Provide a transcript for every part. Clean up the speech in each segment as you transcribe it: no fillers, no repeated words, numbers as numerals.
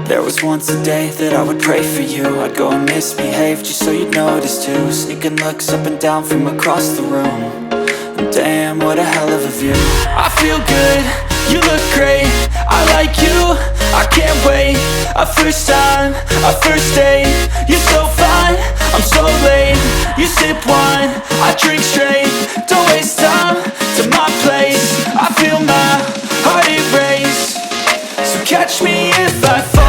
There was once a day that I would pray for you. I'd go and misbehave just so you'd notice too. Sneaking looks up and down from across the room. And damn, what a hell of a view. I feel good, you look great, I like you, I can't wait. A first time, a first date. You're so fine, I'm so late. You sip wine, I drink straight. Don't waste time to my place. I feel my heart erase. So catch me if I fall.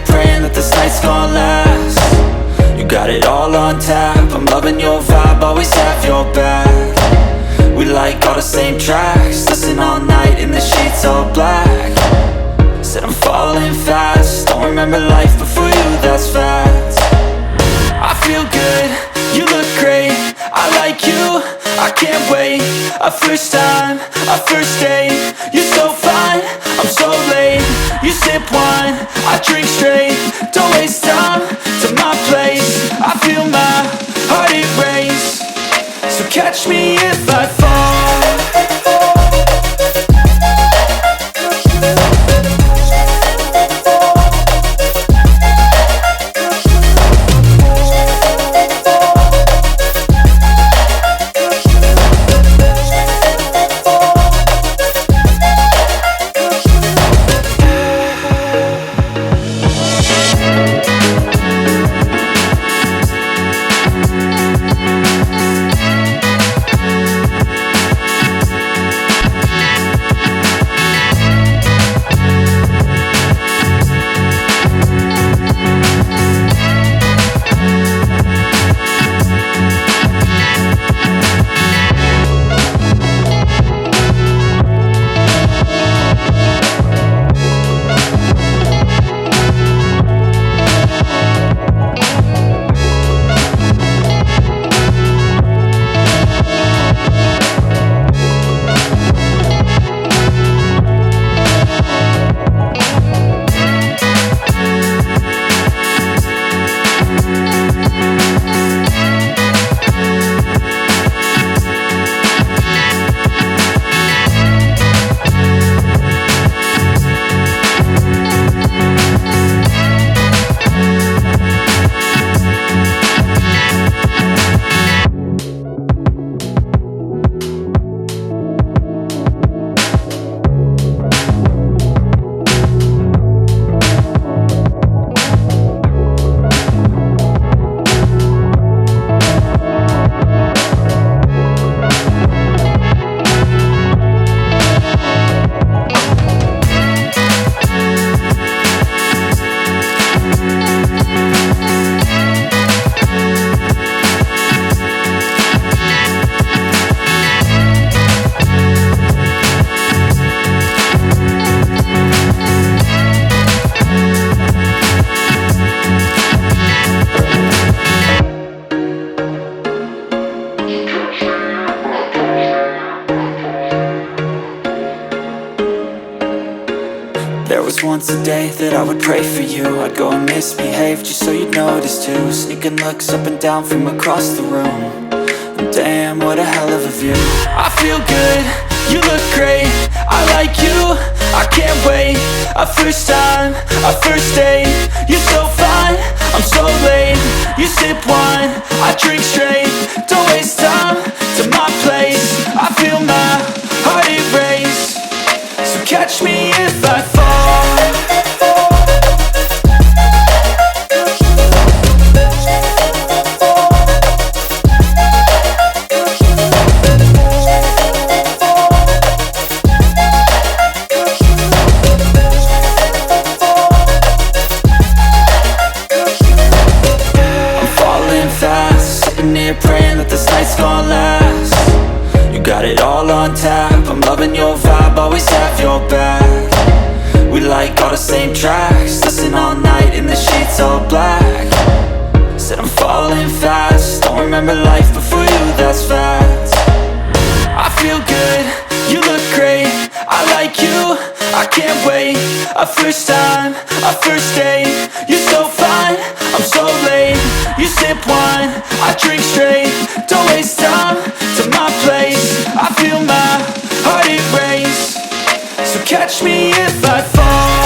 Praying that this night's gonna last. You got it all on tap, I'm loving your vibe, always have your back. We like all the same tracks, listen all night in the sheets all black. Said I'm falling fast, don't remember life before you, that's fact. I feel good, you look great, I like you, I can't wait. A first time, a first date. You're so fine, I'm so late. You sip wine, I drink straight. Don't waste time to my place. I feel my heart erase. So catch me if I fall. There was once a day that I would pray for you. I'd go and misbehave just so you'd notice too. Sneaking looks up and down from across the room. And damn, what a hell of a view. I feel good, you look great, I like you, I can't wait. A first time, a first date. You're so fine, I'm so late. You sip wine, I drink straight. Don't waste time to my place. I feel my heart erase. So catch me if I fall. Praying that this night's gonna last. You got it all on tap, I'm loving your vibe, always have your back. We like all the same tracks, listen all night in the sheets all black. Said I'm falling fast, don't remember life before you, that's fact. I feel our first time, our first date. You're so fine, I'm so late. You sip wine, I drink straight. Don't waste time to my place. I feel my heart erase. So catch me if I fall.